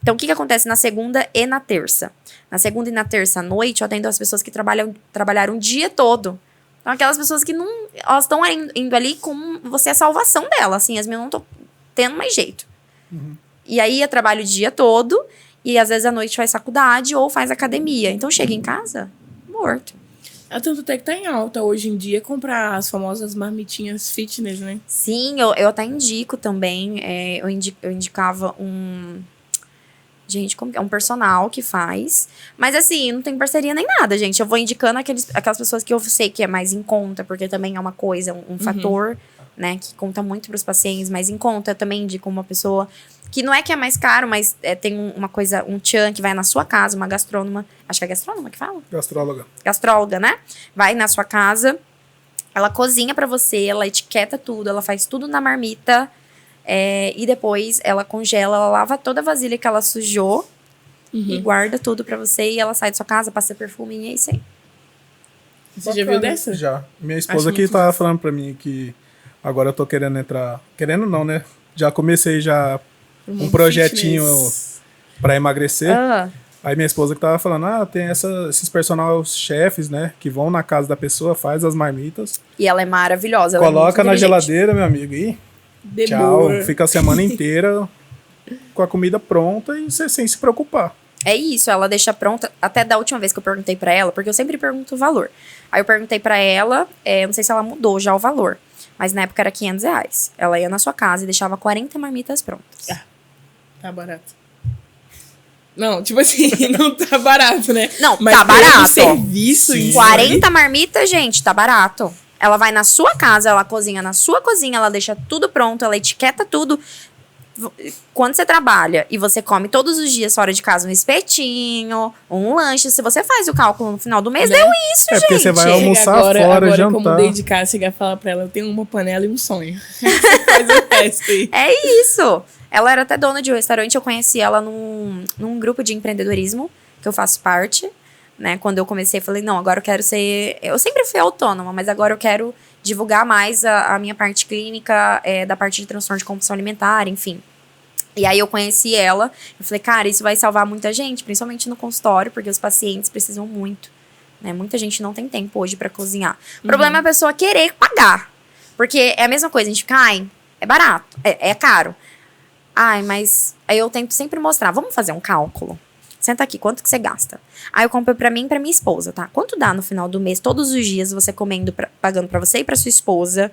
Então, o que acontece na segunda e na terça? Na segunda e na terça à noite, eu atendo as pessoas que trabalharam o dia todo. Então, aquelas pessoas que não... Elas estão indo ali com você a salvação dela. Assim, as minhas não estão tendo mais jeito. E aí, eu trabalho o dia todo. E, às vezes, à noite faz faculdade ou faz academia. Então, chega em casa, morto. Tanto até que tá em alta hoje em dia comprar as famosas marmitinhas fitness, né? Sim, eu até indico também. Eu indicava um... Gente, como que é? Um personal que faz. Mas assim, não tem parceria nem nada, gente. Eu vou indicando aquelas pessoas que eu sei que é mais em conta, porque também é uma coisa, um fator, né? Que conta muito pros pacientes, mas em conta eu também indico uma pessoa que não é que é mais caro, mas tem uma coisa, um tchan que vai na sua casa, uma gastrônoma. Acho que é gastrônoma que fala? Gastróloga, né? Vai na sua casa, ela cozinha pra você, ela etiqueta tudo, ela faz tudo na marmita. E depois ela congela, ela lava toda a vasilha que ela sujou e guarda tudo pra você. E ela sai da sua casa, passa perfume e é isso aí. Você já viu dessa? Já. Minha esposa aqui tava falando pra mim que agora eu tô querendo entrar... Querendo não, né? Já comecei um projetinho pra emagrecer. Aí minha esposa que tava falando, tem esses personal chefes, né? Que vão na casa da pessoa, faz as marmitas. E ela é maravilhosa. Coloca na geladeira, meu amigo, e tchau. Fica a semana inteira com a comida pronta e você sem se preocupar. É isso, ela deixa pronta. Até da última vez que eu perguntei pra ela, porque eu sempre pergunto o valor. Aí eu perguntei pra ela, não sei se ela mudou já o valor, mas na época era R$500. Ela ia na sua casa e deixava 40 marmitas prontas. Tá barato. Não, tipo assim, não tá barato, né? Não, mas tá barato. Serviço, 40 marmitas, gente, tá barato. Ela vai na sua casa, ela cozinha na sua cozinha, ela deixa tudo pronto, ela etiqueta tudo. Quando você trabalha e você come todos os dias fora de casa um espetinho, um lanche, se você faz o cálculo no final do mês, deu isso, gente. Porque você vai almoçar agora, fora, agora jantar. Como mudei de casa, chegar a falar pra ela, eu tenho uma panela e um sonho. Você faz o resto aí. É isso. Ela era até dona de um restaurante, eu conheci ela num grupo de empreendedorismo, que eu faço parte, né? Quando eu comecei, eu falei, não, agora eu quero ser... Eu sempre fui autônoma, mas agora eu quero divulgar mais a minha parte clínica, da parte de transtorno de compulsão alimentar, enfim. E aí eu conheci ela, eu falei, cara, isso vai salvar muita gente, principalmente no consultório, porque os pacientes precisam muito, né? Muita gente não tem tempo hoje pra cozinhar. O problema é a pessoa querer pagar, porque é a mesma coisa, a gente fica, é barato, é caro. Mas aí eu tento sempre mostrar, vamos fazer um cálculo. Senta aqui, quanto que você gasta? Aí eu compro pra mim e pra minha esposa, tá? Quanto dá no final do mês, todos os dias, você comendo, pagando pra você e pra sua esposa?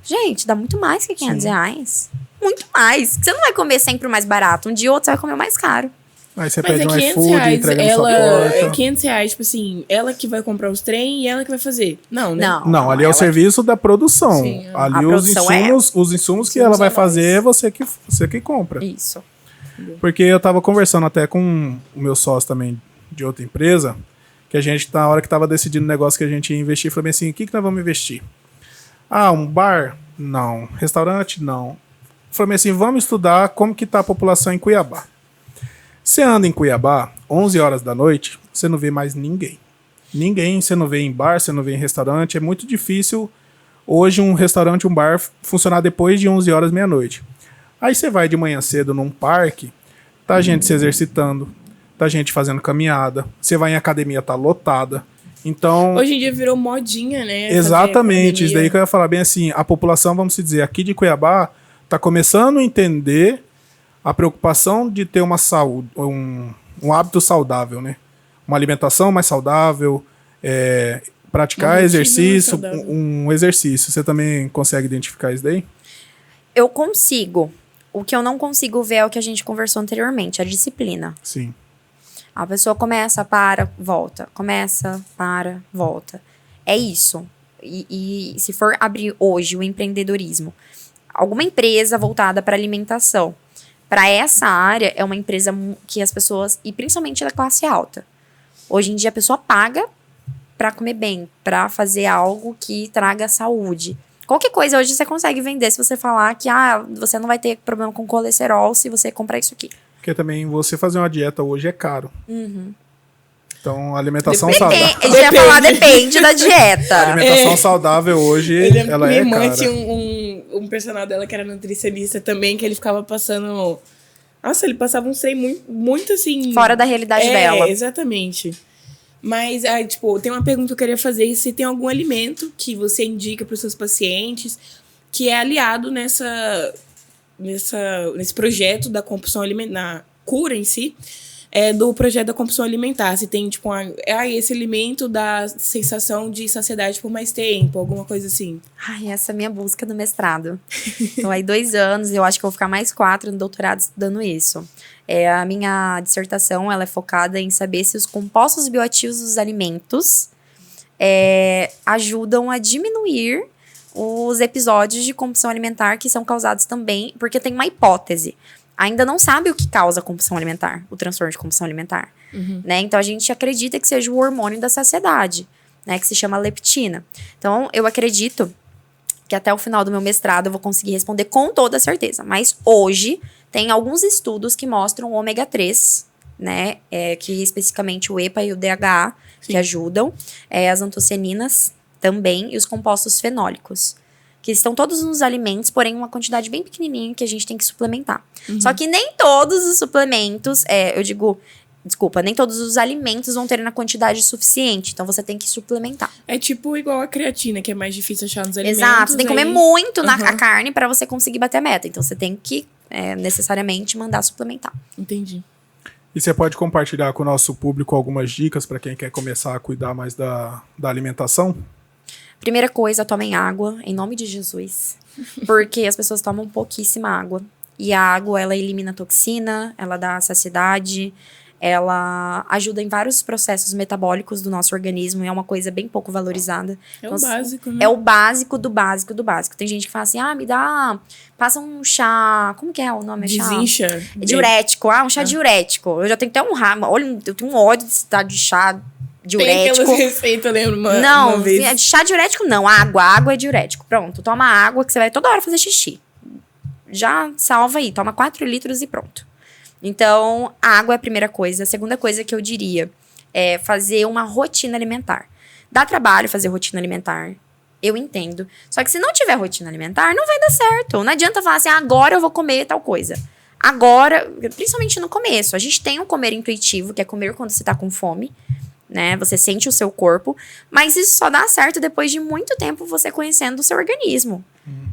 Gente, dá muito mais que R$500. Muito mais. Você não vai comer sempre o mais barato. Um dia ou outro você vai comer o mais caro. Aí você mas pede um iFood, entrega na sua porta. R$500, tipo assim, ela que vai comprar os trem e ela que vai fazer. Não, né? Não, ali é o serviço da produção. Sim, ali os insumos que ela vai fazer é você que compra. Isso. Porque eu tava conversando até com o meu sócio também de outra empresa, que a gente, na hora que tava decidindo o negócio que a gente ia investir, falei assim, o que nós vamos investir? Um bar? Não. Restaurante? Não. Falei assim, vamos estudar como que tá a população em Cuiabá. Você anda em Cuiabá, 11 horas da noite, você não vê mais ninguém. Ninguém, você não vê em bar, você não vê em restaurante. É muito difícil hoje um restaurante, um bar, funcionar depois de 11 horas, meia-noite. Aí você vai de manhã cedo num parque, tá gente se exercitando, tá gente fazendo caminhada, você vai em academia, tá lotada. Então, Hoje em dia virou modinha, né? exatamente, isso fazer daí que eu ia falar bem assim, a população, vamos dizer, aqui de Cuiabá, tá começando a entender a preocupação de ter uma saúde, um hábito saudável, né? Uma alimentação mais saudável, praticar Uma rotina exercício, saudável. um exercício. Você também consegue identificar isso daí? Eu consigo. O que eu não consigo ver é o que a gente conversou anteriormente, a disciplina. Sim. A pessoa começa, para, volta. Começa, para, volta. É isso. E se for abrir hoje o empreendedorismo, alguma empresa voltada para alimentação, para essa área, é uma empresa que as pessoas, e principalmente da classe alta. Hoje em dia a pessoa paga para comer bem, para fazer algo que traga saúde. Qualquer coisa hoje você consegue vender se você falar que você não vai ter problema com colesterol se você comprar isso aqui. Porque também você fazer uma dieta hoje é caro. Então, a alimentação saudável. Eu ia falar, depende da A dieta. alimentação saudável hoje, Eu lembro ela que é minha mãe cara. tinha um personal dela que era nutricionista também, que ele ficava passando... Nossa, ele passava uns trem muito assim... Fora da realidade dela. Exatamente. Mas, tipo, tem uma pergunta que eu queria fazer. Se tem algum alimento que você indica para os seus pacientes que é aliado nesse projeto da compulsão alimentar, na cura em si, do projeto da compulsão alimentar. Se tem, tipo, esse alimento dá sensação de saciedade por mais tempo, alguma coisa assim. Ai, essa é a minha busca do mestrado. Então, aí 2 anos, eu acho que eu vou ficar mais 4 no doutorado estudando isso. A minha dissertação, ela é focada em saber se os compostos bioativos dos alimentos ajudam a diminuir os episódios de compulsão alimentar que são causados também, porque tem uma hipótese. Ainda não sabe o que causa a compulsão alimentar, o transtorno de compulsão alimentar. Né? Então, a gente acredita que seja o hormônio da saciedade, né? Que se chama leptina. Então, eu acredito que até o final do meu mestrado eu vou conseguir responder com toda certeza. Mas hoje, tem alguns estudos que mostram o ômega 3, né? Que especificamente o EPA e o DHA, que ajudam. As antocianinas também, e os compostos fenólicos, que estão todos nos alimentos, porém uma quantidade bem pequenininha que a gente tem que suplementar. Só que nem todos os suplementos, nem todos os alimentos vão ter na quantidade suficiente, então você tem que suplementar. É tipo igual a creatina, que é mais difícil achar nos alimentos. Exato, você tem que comer muito Uhum. a carne para você conseguir bater a meta, então você tem que necessariamente mandar suplementar. Entendi. E você pode compartilhar com o nosso público algumas dicas para quem quer começar a cuidar mais da alimentação? Primeira coisa, tomem água, em nome de Jesus. Porque as pessoas tomam pouquíssima água. E a água, ela elimina toxina, ela dá saciedade, ela ajuda em vários processos metabólicos do nosso organismo. E é uma coisa bem pouco valorizada. É o básico, né? É o básico do básico do básico. Tem gente que fala assim, passa um chá, como que é o nome? Desincha. Diurético, um chá diurético. Eu já tenho até um ramo, olha, eu tenho um ódio desse tal de chá Tem diurético. aquelas receitas, eu lembro Não, uma vez. chá diurético não, água é diurético. Pronto, toma água que você vai toda hora fazer xixi. Já salva aí, toma 4 litros e pronto. Então, a água é a primeira coisa. A segunda coisa que eu diria é fazer uma rotina alimentar. Dá trabalho fazer rotina alimentar, eu entendo. Só que se não tiver rotina alimentar, não vai dar certo. Não adianta falar assim, agora eu vou comer tal coisa. Agora, principalmente no começo, a gente tem um comer intuitivo, que é comer quando você tá com fome, né? Você sente o seu corpo, mas isso só dá certo depois de muito tempo você conhecendo o seu organismo,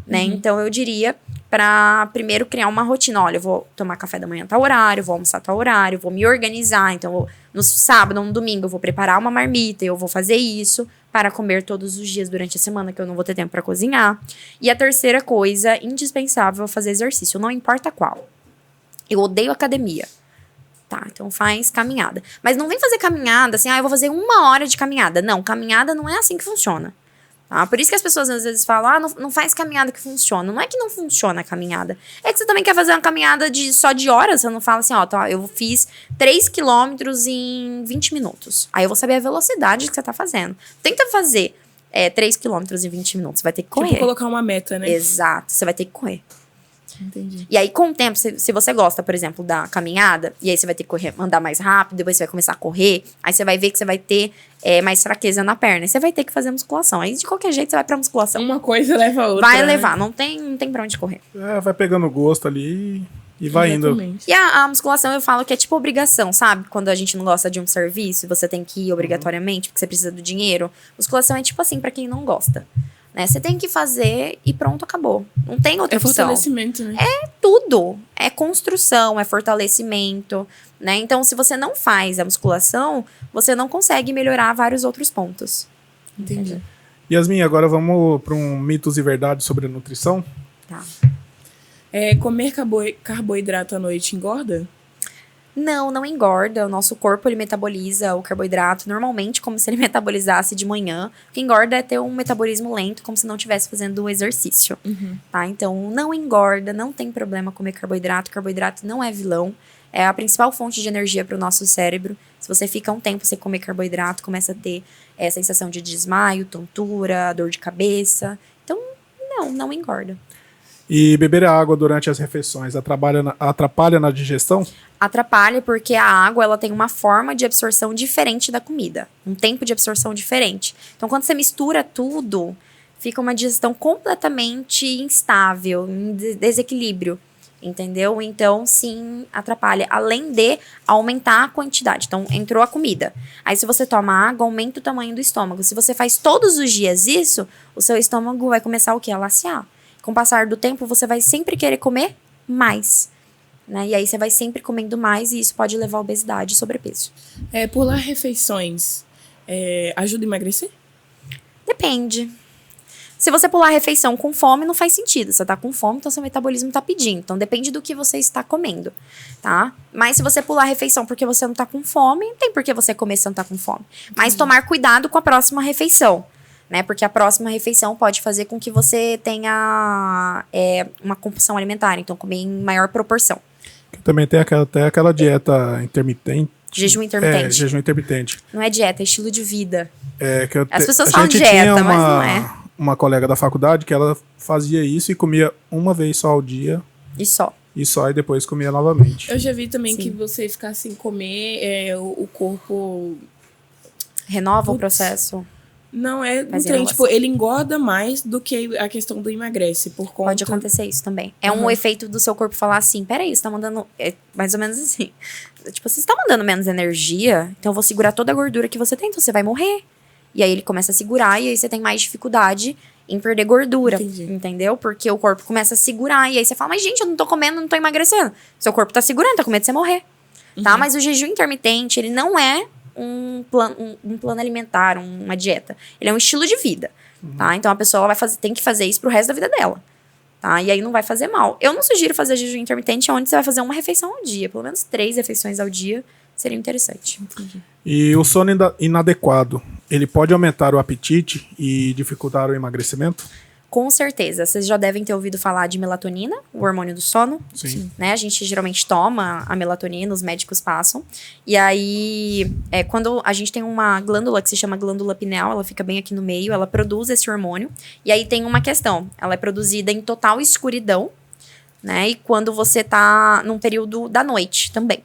né? Então, eu diria para primeiro criar uma rotina. Olha, eu vou tomar café da manhã a tal horário, vou almoçar a tal horário, vou me organizar. Então, no sábado ou no domingo, eu vou preparar uma marmita, eu vou fazer isso para comer todos os dias durante a semana, que eu não vou ter tempo para cozinhar. E a terceira coisa, indispensável, é fazer exercício, não importa qual. Eu odeio academia. Tá, então faz caminhada. Mas não vem fazer caminhada assim, eu vou fazer 1 hora de caminhada. Não, caminhada não é assim que funciona. Tá? Por isso que as pessoas às vezes falam, não faz caminhada que funciona. Não é que não funciona a caminhada. É que você também quer fazer uma caminhada só de horas. Você não fala assim, eu fiz 3 quilômetros em 20 minutos. Aí eu vou saber a velocidade que você tá fazendo. Tenta fazer 3 quilômetros em 20 minutos. Você vai ter que correr. Tipo, colocar uma meta, né? Exato, você vai ter que correr. Entendi. E aí, com o tempo, se você gosta, por exemplo, da caminhada, e aí você vai ter que correr, andar mais rápido, depois você vai começar a correr, aí você vai ver que você vai ter mais fraqueza na perna. E você vai ter que fazer musculação. Aí, de qualquer jeito, você vai pra musculação. Uma coisa leva a outra. Vai né? levar, não tem pra onde correr. Vai pegando gosto ali e vai indo. Exatamente. E a musculação, eu falo que é tipo obrigação, sabe? Quando a gente não gosta de um serviço, você tem que ir obrigatoriamente, porque você precisa do dinheiro. Musculação é tipo assim, pra quem não gosta. Né? Você tem que fazer e pronto, acabou. Não tem outra É opção. fortalecimento, né? Tudo. É construção, é fortalecimento, né? Então, se você não faz a musculação, você não consegue melhorar vários outros pontos. Entendi. Yasmin, agora vamos para um mitos e verdades sobre a nutrição. Tá. Comer carboidrato à noite engorda? Não engorda. O nosso corpo, ele metaboliza o carboidrato normalmente como se ele metabolizasse de manhã. O que engorda é ter um metabolismo lento, como se não estivesse fazendo o exercício. Tá? Então, não engorda, não tem problema comer carboidrato. Carboidrato não é vilão. É a principal fonte de energia para o nosso cérebro. Se você fica um tempo sem comer carboidrato, começa a ter sensação de desmaio, tontura, dor de cabeça. Então, não engorda. E beber água durante as refeições atrapalha na digestão? Atrapalha porque a água ela tem uma forma de absorção diferente da comida. Um tempo de absorção diferente. Então, quando você mistura tudo, fica uma digestão completamente instável, em desequilíbrio. Entendeu? Então, sim, atrapalha. Além de aumentar a quantidade. Então, entrou a comida. Aí, se você toma água, aumenta o tamanho do estômago. Se você faz todos os dias isso, o seu estômago vai começar o quê? A lacear. Com o passar do tempo, você vai sempre querer comer mais. Né? E aí, você vai sempre comendo mais e isso pode levar a obesidade e sobrepeso. Pular refeições ajuda a emagrecer? Depende. Se você pular a refeição com fome, não faz sentido. Você tá com fome, então seu metabolismo tá pedindo. Então, depende do que você está comendo, tá? Mas se você pular a refeição porque você não tá com fome, não tem por que você comer se não tá com fome. Mas tomar cuidado com a próxima refeição, né? Porque a próxima refeição pode fazer com que você tenha uma compulsão alimentar. Então, comer em maior proporção. Também tem até aquela dieta intermitente. Jejum intermitente. Jejum intermitente. Não é dieta, é estilo de vida. As pessoas a falam gente dieta, tinha mas não é. Uma colega da faculdade que ela fazia isso e comia uma vez só ao dia. E só. E depois comia novamente. Eu já vi também Sim. que você ficar sem comer, o corpo... Renova o processo. Não, Faz trem, inovação. tipo, ele engorda mais do que a questão do emagrece, por conta... Pode acontecer isso também. É um efeito do seu corpo falar assim, peraí, você tá mandando... É mais ou menos assim. Tipo, você está mandando menos energia, então eu vou segurar toda a gordura que você tem, então você vai morrer. E aí ele começa a segurar e aí você tem mais dificuldade em perder gordura. Entendi. Entendeu? Porque o corpo começa a segurar e aí você fala, mas gente, eu não tô comendo, não tô emagrecendo. Seu corpo tá segurando, tá com medo de você morrer. Tá? Mas o jejum intermitente, ele não é um plano alimentar, uma dieta. Ele é um estilo de vida. Tá? Então a pessoa ela tem que fazer isso pro resto da vida dela. Tá? E aí não vai fazer mal. Eu não sugiro fazer jejum intermitente onde você vai fazer uma refeição ao dia. Pelo menos 3 refeições ao dia seria interessante. E o sono inadequado, ele pode aumentar o apetite e dificultar o emagrecimento? Com certeza. Vocês já devem ter ouvido falar de melatonina, o hormônio do sono. Sim. Né? A gente geralmente toma a melatonina, os médicos passam. E aí, quando a gente tem uma glândula que se chama glândula pineal, ela fica bem aqui no meio, ela produz esse hormônio. E aí tem uma questão, ela é produzida em total escuridão, né? E quando você tá num período da noite também.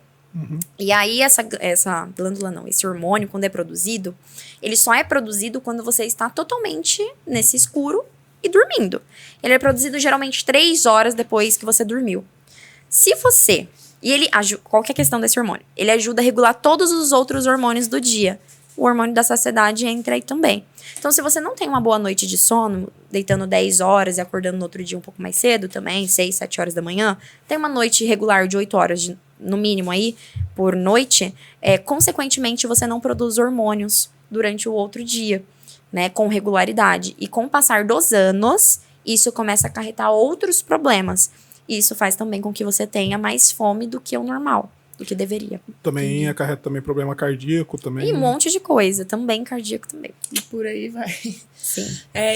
E aí, essa glândula não, esse hormônio, quando é produzido, ele só é produzido quando você está totalmente nesse escuro e dormindo. Ele é produzido geralmente 3 horas depois que você dormiu. Se você... E ele qual que é a questão desse hormônio? Ele ajuda a regular todos os outros hormônios do dia. O hormônio da saciedade entra aí também. Então, se você não tem uma boa noite de sono, deitando 10 horas e acordando no outro dia um pouco mais cedo também, 6, 7 horas da manhã, tem uma noite regular de 8 horas, no mínimo aí, por noite, consequentemente, você não produz hormônios durante o outro dia, né, com regularidade. E com o passar dos anos, isso começa a acarretar outros problemas. Isso faz também com que você tenha mais fome do que o normal, do que deveria. Também acarreta também problema cardíaco também. E um monte de coisa, também cardíaco também. E por aí vai. Sim.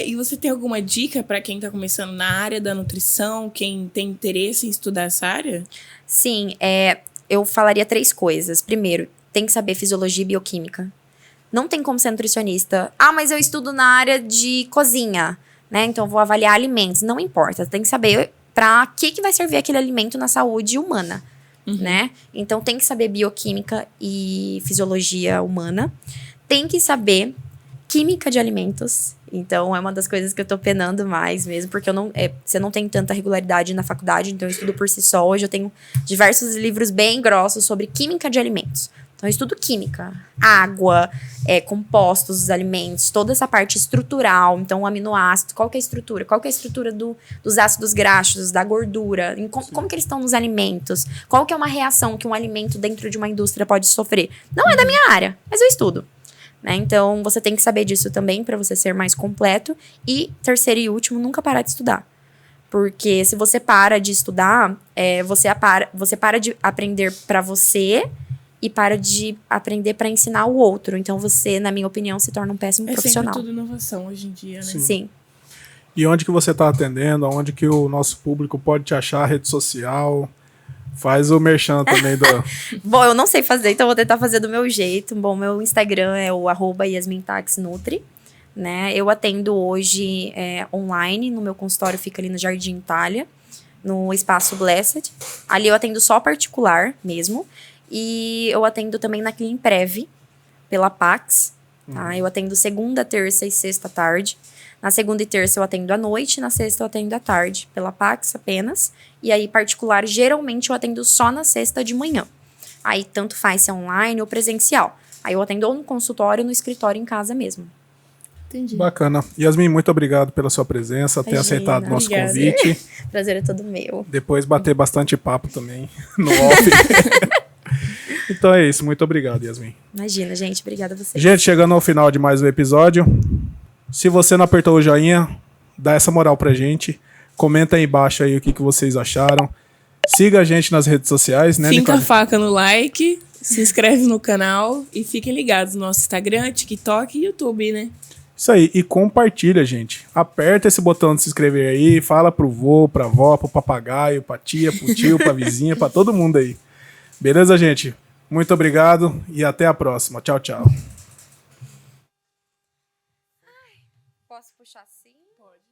E você tem alguma dica para quem tá começando na área da nutrição, quem tem interesse em estudar essa área? Sim, eu falaria 3 coisas. Primeiro, tem que saber fisiologia e bioquímica. Não tem como ser nutricionista. Ah, mas eu estudo na área de cozinha, né? Então, vou avaliar alimentos. Não importa, tem que saber para que vai servir aquele alimento na saúde humana, né? Então tem que saber bioquímica e fisiologia humana, tem que saber química de alimentos. Então, é uma das coisas que eu tô penando mais mesmo, porque você não tem tanta regularidade na faculdade, então eu estudo por si só. Hoje eu tenho diversos livros bem grossos sobre química de alimentos. Então, eu estudo química, água, compostos dos alimentos, toda essa parte estrutural. Então, o aminoácido, qual que é a estrutura? Qual que é a estrutura dos ácidos graxos, da gordura? Como que eles estão nos alimentos? Qual que é uma reação que um alimento dentro de uma indústria pode sofrer? Não é da minha área, mas eu estudo. Né? Então, você tem que saber disso também para você ser mais completo. E, terceiro e último, nunca parar de estudar. Porque se você para de estudar, você para de aprender para você e para de aprender para ensinar o outro. Então, você, na minha opinião, se torna um péssimo profissional. É sempre tudo inovação hoje em dia, né? Sim. E onde que você está atendendo? Onde que o nosso público pode te achar? Rede social? Faz o merchan também do... Bom, eu não sei fazer, então eu vou tentar fazer do meu jeito. Bom, meu Instagram é o @YasminTaxNutri, né? Eu atendo hoje online, no meu consultório fica ali no Jardim Itália, no Espaço Blessed. Ali eu atendo só particular mesmo. E eu atendo também na Clinprev, pela Pax. Tá? Eu atendo segunda, terça e sexta tarde. Na segunda e terça eu atendo à noite, na sexta eu atendo à tarde, pela Pax apenas. E aí, particular, geralmente eu atendo só na sexta de manhã. Aí, tanto faz se é online ou presencial. Aí eu atendo ou no consultório ou no escritório em casa mesmo. Entendi. Bacana. Yasmin, muito obrigado pela sua presença, ter aceitado o nosso convite. Prazer é todo meu. Depois bater bastante papo também no off. Então é isso, muito obrigado, Yasmin. Imagina, gente. Obrigada a vocês. Gente, chegando ao final de mais um episódio, se você não apertou o joinha, dá essa moral pra gente. Comenta aí embaixo aí o que vocês acharam. Siga a gente nas redes sociais, né, Finca a Nicole? faca no like, se inscreve no canal e fiquem ligados no nosso Instagram, TikTok e YouTube, né? Isso aí, e compartilha, gente. Aperta esse botão de se inscrever aí, fala pro vô, pra avó, pro papagaio, pra tia, pro tio, pra vizinha, pra todo mundo aí. Beleza, gente? Muito obrigado e até a próxima. Tchau, tchau. Posso puxar assim? Pode.